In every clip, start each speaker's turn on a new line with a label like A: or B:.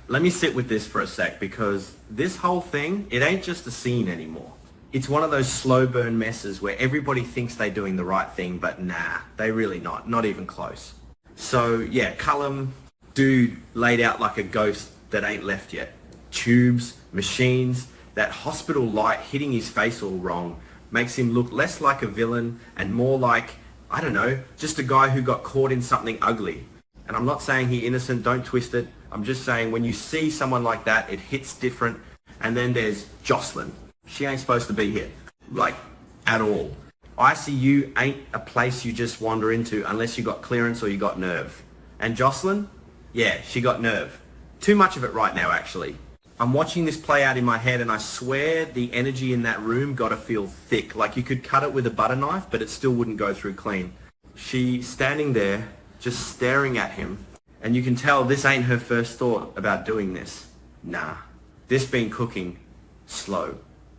A: let me sit with this for a sec, because this whole thing, it ain't just a scene anymore. It's one of those slow burn messes where everybody thinks they're doing the right thing, but nah, they really not even close. So yeah, Cullum, dude laid out like a ghost that ain't left yet. Tubes, machines, that hospital light hitting his face all wrong makes him look less like a villain and more like, I don't know, just a guy who got caught in something ugly. And I'm not saying he's innocent, don't twist it. I'm just saying when you see someone like that, it hits different. And then there's Josslyn. She ain't supposed to be here, like, at all. ICU ain't a place you just wander into unless you got clearance or you got nerve. And Josslyn? Yeah, she got nerve. Too much of it right now, actually. I'm watching this play out in my head and I swear the energy in that room got to feel thick. Like you could cut it with a butter knife, but it still wouldn't go through clean. She standing there, just staring at him. And you can tell this ain't her first thought about doing this. Nah. This been cooking. Slow,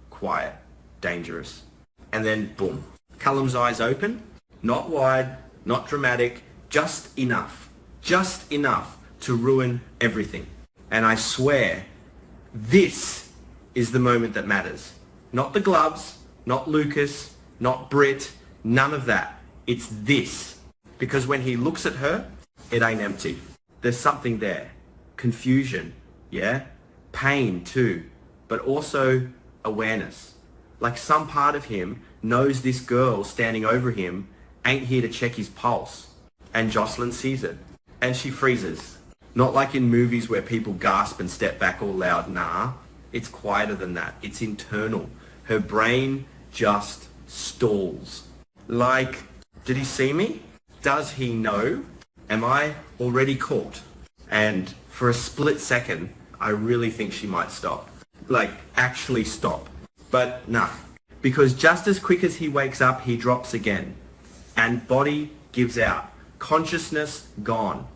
A: quiet, dangerous. And then boom. Cullum's eyes open. Not wide, not dramatic. Just enough. Just enough to ruin everything. And I swear, this is the moment that matters. Not the gloves, not Lucas, not Brit, none of that. It's this. Because when he looks at her, it ain't empty. There's something there. Confusion, yeah? Pain too, but also awareness. Like some part of him knows this girl standing over him ain't here to check his pulse. And Josslyn sees it. And she freezes. Not like in movies where people gasp and step back all loud. Nah, it's quieter than that. It's internal. Her brain just stalls. Like, did he see me? Does he know? Am I already caught? And for a split second, I really think she might stop. Like, actually stop. But nah. Because just as quick as he wakes up, he drops again. And body gives out. Consciousness gone.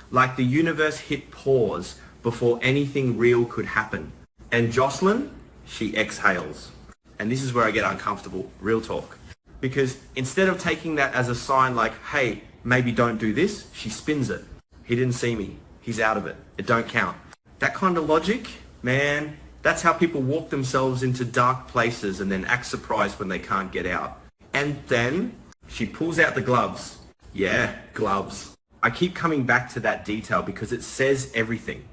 A: Like the universe hit pause before anything real could happen. And Josslyn, she exhales. And this is where I get uncomfortable, real talk. Because instead of taking that as a sign like, hey, maybe don't do this, she spins it. He didn't see me. He's out of it. It don't count. That kind of logic, man, that's how people walk themselves into dark places and then act surprised when they can't get out. And then she pulls out the gloves. Yeah, gloves. I keep coming back to that detail because it says everything.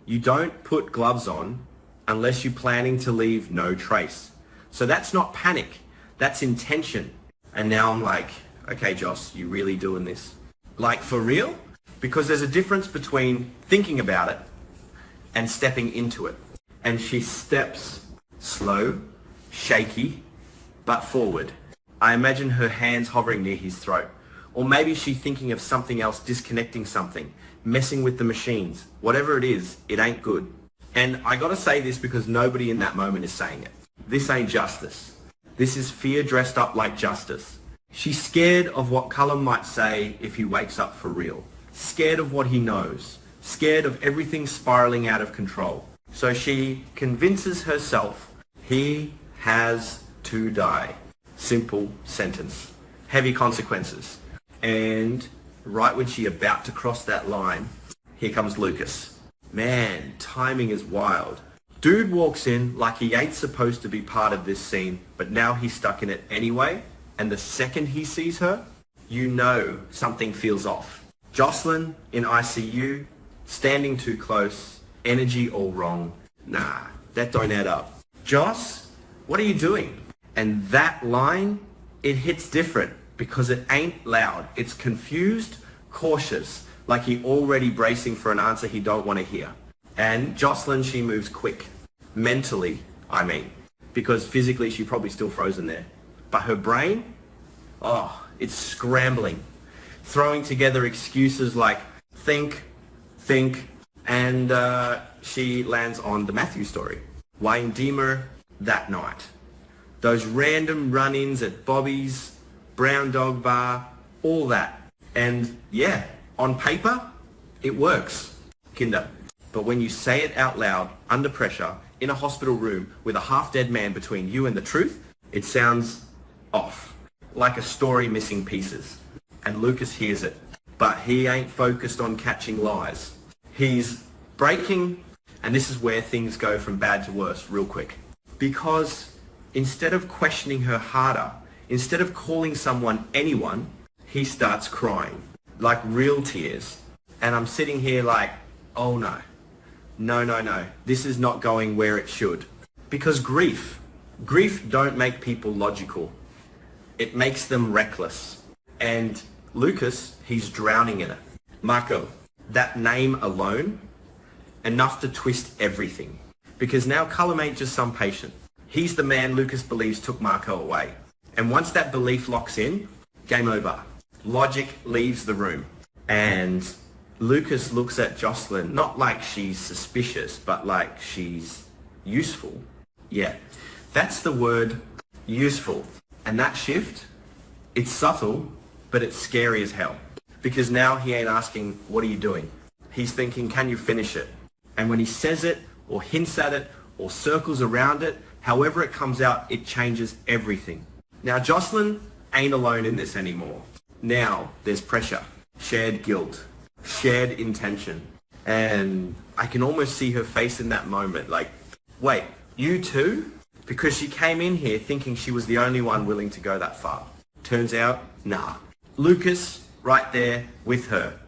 A: You don't put gloves on unless you're planning to leave no trace. So that's not panic. That's intention. And now I'm like, okay, Joss, you really doing this? Like, for real? Because there's a difference between thinking about it and stepping into it. And she steps slow, shaky, but forward. I imagine her hands hovering near his throat. Or maybe she's thinking of something else, disconnecting something, messing with the machines. Whatever it is, it ain't good. And I gotta say this because nobody in that moment is saying it. This ain't justice. This is fear dressed up like justice. She's scared of what Cullum might say if he wakes up for real. Scared of what he knows. Scared of everything spiraling out of control. So she convinces herself he has to die. Simple sentence. Heavy consequences. And right when she's about to cross that line, here comes Lucas. Man, timing is wild. Dude walks in like he ain't supposed to be part of this scene, but now he's stuck in it anyway. And the second he sees her, you know something feels off. Josslyn in ICU, standing too close, energy all wrong. Nah, that don't add up. Joss, what are you doing? And that line, it hits different because it ain't loud. It's confused, cautious, like he already bracing for an answer he don't want to hear. And Josslyn, she moves quick. Mentally, I mean. Because physically, she's probably still frozen there. But her brain, oh, it's scrambling. Throwing together excuses like think, and she lands on the Matthew story. Wayne Deemer that night. Those random run-ins at Bobby's, Brown Dog Bar, all that. And yeah, on paper, it works, Kinder. But when you say it out loud, under pressure, in a hospital room with a half-dead man between you and the truth, it sounds off. Like a story missing pieces. And Lucas hears it. But he ain't focused on catching lies. He's breaking And this is where things go from bad to worse real quick. Because instead of questioning her harder, instead of calling someone anyone, he starts crying, like real tears. And I'm sitting here like, oh no, no, this is not going where it should. Because grief don't make people logical. It makes them reckless. And Lucas, he's drowning in it. Marco, that name alone, enough to twist everything. Because now Cullum ain't just some patient. He's the man Lucas believes took Marco away. And once that belief locks in, game over. Logic leaves the room. And Lucas looks at Josslyn, not like she's suspicious, but like she's useful. Yeah, that's the word, useful. And that shift, it's subtle, but it's scary as hell. Because now he ain't asking, what are you doing? He's thinking, can you finish it? And when he says it, or hints at it, or circles around it, however it comes out, it changes everything. Now Josslyn ain't alone in this anymore. Now there's pressure, shared guilt, shared intention. And I can almost see her face in that moment, like, wait, you too? Because she came in here thinking she was the only one willing to go that far. Turns out, nah. Lucas, right there with her.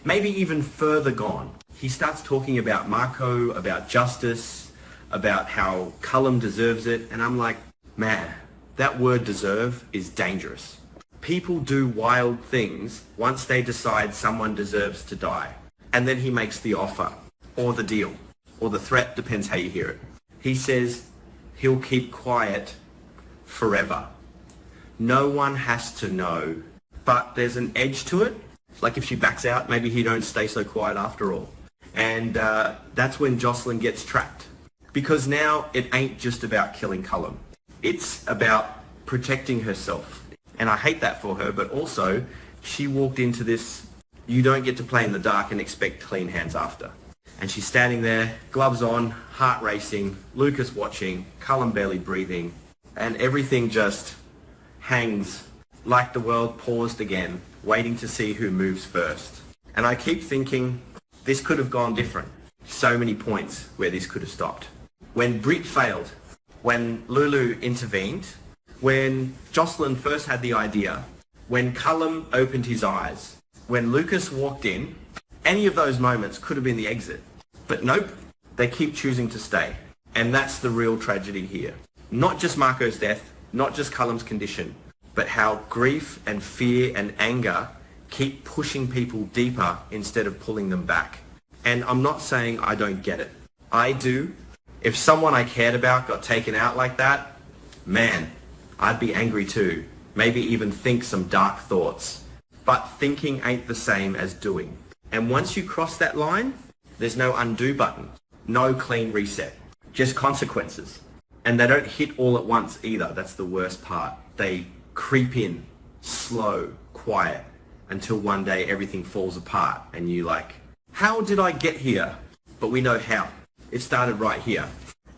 A: Maybe even further gone. He starts talking about Marco, about justice, about how Cullum deserves it. And I'm like, man, that word deserve is dangerous. People do wild things once they decide someone deserves to die. And then he makes the offer, or the deal, or the threat, depends how you hear it. He says he'll keep quiet forever. No one has to know, but there's an edge to it. Like if she backs out, maybe he don't stay so quiet after all. And that's when Josslyn gets trapped. Because now it ain't just about killing Cullum. It's about protecting herself. And I hate that for her, but also she walked into this, you don't get to play in the dark and expect clean hands after. And she's standing there, gloves on, heart racing, Lucas watching, Cullum barely breathing, and everything just hangs like the world paused again, waiting to see who moves first. And I keep thinking, this could have gone different. So many points where this could have stopped. When Brit failed, when Lulu intervened, when Josslyn first had the idea, when Cullum opened his eyes, when Lucas walked in, any of those moments could have been the exit. But nope, they keep choosing to stay. And that's the real tragedy here. Not just Marco's death, not just Cullum's condition, but how grief and fear and anger keep pushing people deeper instead of pulling them back. And I'm not saying I don't get it. I do. If someone I cared about got taken out like that, man, I'd be angry too. Maybe even think some dark thoughts. But thinking ain't the same as doing. And once you cross that line, there's no undo button, no clean reset, just consequences. And they don't hit all at once either. That's the worst part. They creep in, slow, quiet, until one day everything falls apart and you like, how did I get here? But we know how. It started right here,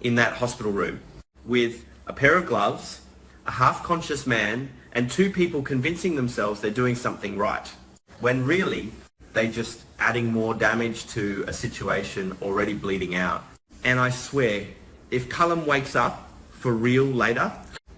A: in that hospital room, with a pair of gloves, a half-conscious man, and two people convincing themselves they're doing something right, when really they're just adding more damage to a situation already bleeding out. And I swear, if Cullum wakes up for real later,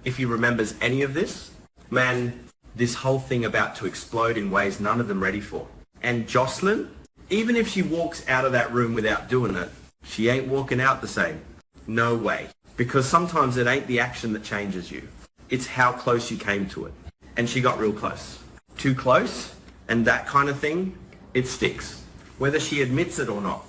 A: if he remembers any of this, man, this whole thing about to explode in ways none of them ready for. And Josslyn, even if she walks out of that room without doing it, she ain't walking out the same. No way. Because sometimes it ain't the action that changes you. It's how close you came to it. And she got real close. Too close, and that kind of thing, it sticks. Whether she admits it or not.